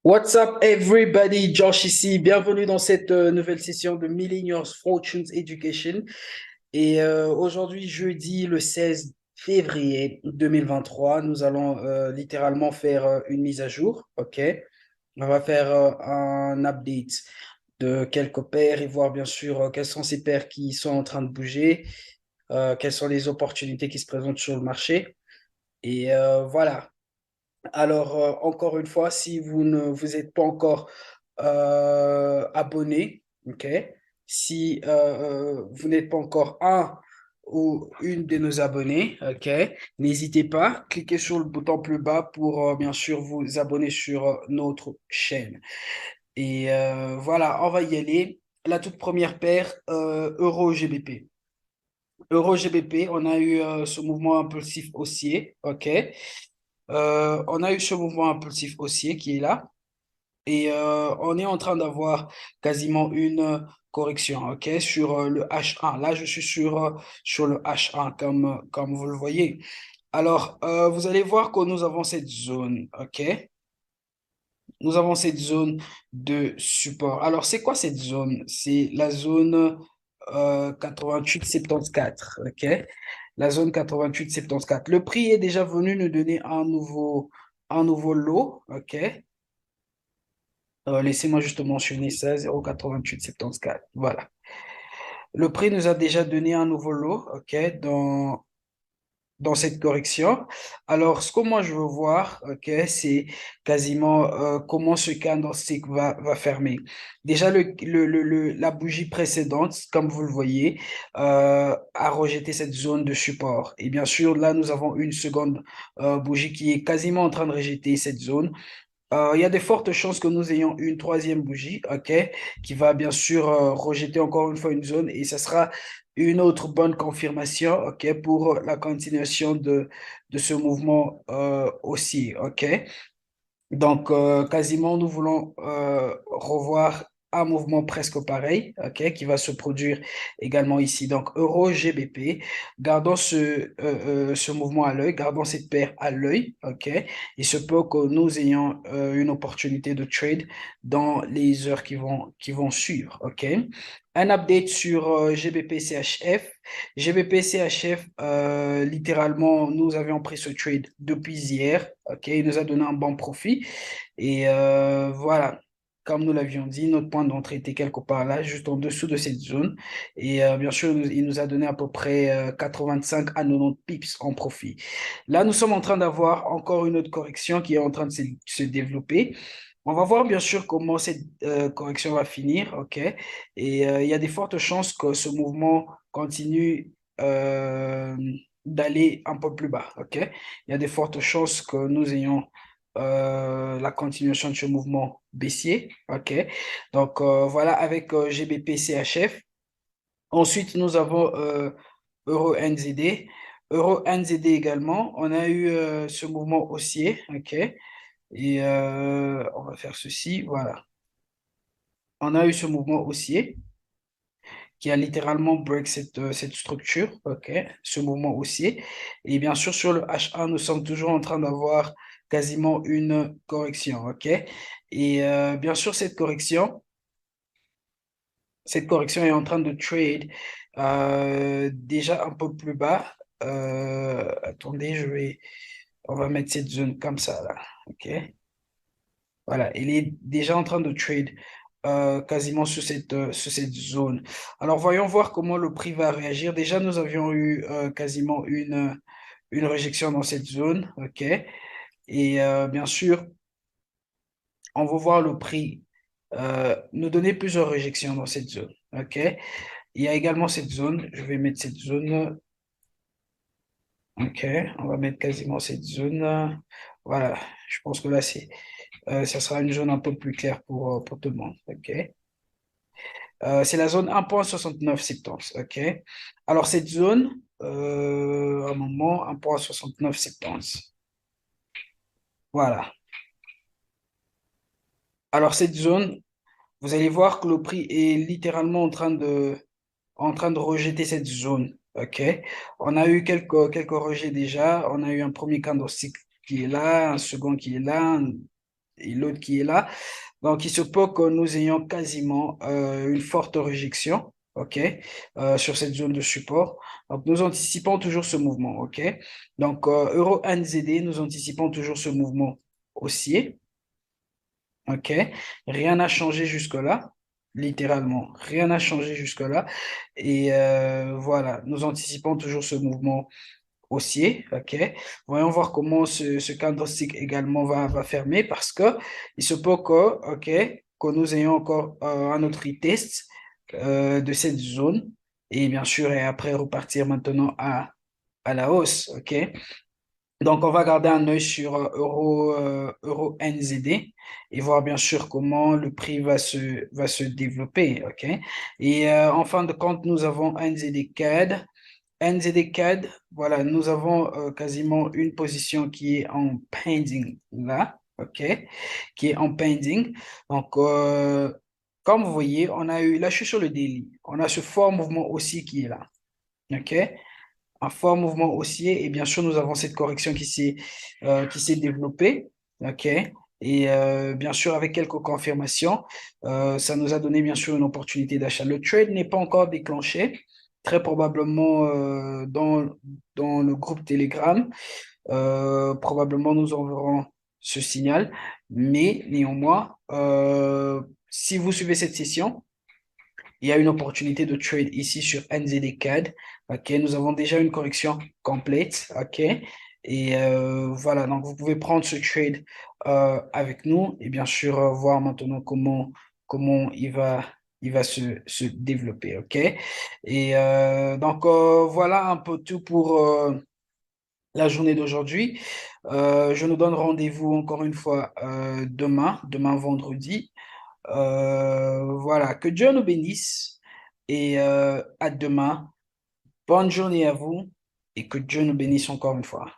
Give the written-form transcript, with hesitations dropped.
What's up everybody, Josh ici, bienvenue dans cette nouvelle session de Millennials Fortunes Education. Aujourd'hui, jeudi le 16 février 2023, nous allons littéralement faire une mise à jour, ok? On va faire un update de quelques paires et voir bien sûr quelles sont ces paires qui sont en train de bouger, quelles sont les opportunités qui se présentent sur le marché. Voilà. Alors, encore une fois, si vous ne vous êtes pas encore abonné, ok? Si vous n'êtes pas encore un ou une de nos abonnés, ok? N'hésitez pas, cliquez sur le bouton plus bas pour bien sûr vous abonner sur notre chaîne. Voilà, on va y aller. La toute première paire, Euro GBP. Euro GBP, on a eu ce mouvement impulsif haussier, ok? On a eu ce mouvement impulsif haussier qui est là on est en train d'avoir quasiment une correction, ok, sur le H1. Là, je suis sur le H1 comme vous le voyez. Alors, vous allez voir que nous avons cette zone, ok? Nous avons cette zone de support. Alors, c'est quoi cette zone? C'est la zone 88,74, ok? La zone 88,74. Le prix est déjà venu nous donner un nouveau lot, ok? Laissez-moi juste mentionner ça, 0,8874. Voilà. Le prix nous a déjà donné un nouveau lot, ok, dans cette correction. Alors, ce que moi je veux voir, ok, c'est quasiment comment ce candlestick va fermer. Déjà, la bougie précédente, comme vous le voyez, a rejeté cette zone de support. Et bien sûr, là, nous avons une seconde bougie qui est quasiment en train de rejeter cette zone. Il y a de fortes chances que nous ayons une troisième bougie, ok, qui va bien sûr rejeter encore une fois une zone et ça sera une autre bonne confirmation, ok, pour la continuation de ce mouvement aussi, ok. Donc, quasiment, nous voulons revoir un mouvement presque pareil, ok, qui va se produire également ici. Donc, Euro GBP, gardons ce mouvement à l'œil, gardons cette paire à l'œil, ok. Il se peut que nous ayons une opportunité de trade dans les heures qui vont suivre, ok. Un update sur GBP CHF. GBP CHF, littéralement, nous avions pris ce trade depuis hier. Ok, il nous a donné un bon profit. Voilà, comme nous l'avions dit, notre point d'entrée était quelque part là, juste en dessous de cette zone. Bien sûr, il nous a donné à peu près 85 à 90 pips en profit. Là, nous sommes en train d'avoir encore une autre correction qui est en train de se développer. On va voir bien sûr comment cette correction va finir, ok? Il y a des fortes chances que ce mouvement continue d'aller un peu plus bas, ok? Il y a de fortes chances que nous ayons la continuation de ce mouvement baissier, ok? Donc voilà avec GBP CHF. Ensuite, nous avons Euro NZD. Euro NZD également, on a eu ce mouvement haussier, ok? On va faire ceci, voilà. On a eu ce mouvement haussier qui a littéralement break cette structure, ok, ce mouvement haussier. Et bien sûr, sur le H1, nous sommes toujours en train d'avoir quasiment une correction, ok. Bien sûr, cette correction est en train de trade déjà un peu plus bas. Attendez, on va mettre cette zone comme ça là, ok. Voilà, il est déjà en train de trade quasiment sur cette zone. Alors, voyons voir comment le prix va réagir. Déjà, nous avions eu quasiment une réjection dans cette zone, OK? Bien sûr, on va voir le prix nous donner plusieurs réjections dans cette zone, OK? Il y a également cette zone. Je vais mettre cette zone, OK? On va mettre quasiment cette zone. Voilà, je pense que là, ça sera une zone un peu plus claire pour tout le monde. OK? C'est la zone 1,6970. OK? Alors, cette zone, un moment, 1,6970. Voilà. Alors, cette zone, vous allez voir que le prix est littéralement en train de rejeter cette zone. OK? On a eu quelques rejets déjà. On a eu un premier candlestick qui est là, un second qui est là, et l'autre qui est là. Donc, il se peut que nous ayons quasiment une forte réjection, OK, sur cette zone de support. Donc, nous anticipons toujours ce mouvement, OK. Donc, Euro NZD, nous anticipons toujours ce mouvement haussier, OK. Rien n'a changé jusque-là, littéralement, rien n'a changé jusque-là. Et voilà, nous anticipons toujours ce mouvement haussier, OK. Voyons voir comment ce candlestick également va fermer parce que il se peut que, OK, que nous ayons encore un autre retest de cette zone et bien sûr, et après repartir maintenant à la hausse, OK. Donc, on va garder un œil sur Euro NZD et voir bien sûr comment le prix va se développer, OK. Et en fin de compte, nous avons NZD CAD. NZD CAD, voilà, nous avons quasiment une position qui est en pending là, OK, qui est en pending. Donc, comme vous voyez, on a eu, là, je suis sur le daily, on a ce fort mouvement aussi qui est là, OK, un fort mouvement haussier et bien sûr, nous avons cette correction qui s'est développée, OK, et bien sûr, avec quelques confirmations, ça nous a donné bien sûr une opportunité d'achat. Le trade n'est pas encore déclenché, très probablement dans le groupe Telegram. Probablement, nous enverrons ce signal, mais néanmoins, si vous suivez cette session, il y a une opportunité de trade ici sur NZD CAD. OK, nous avons déjà une correction complète. OK, et voilà, donc vous pouvez prendre ce trade avec nous et bien sûr voir maintenant comment il va se développer. OK, et donc voilà un peu tout pour la journée d'aujourd'hui. Je nous donne rendez-vous encore une fois demain vendredi. Voilà, que Dieu nous bénisse et à demain. Bonne journée à vous et que Dieu nous bénisse encore une fois.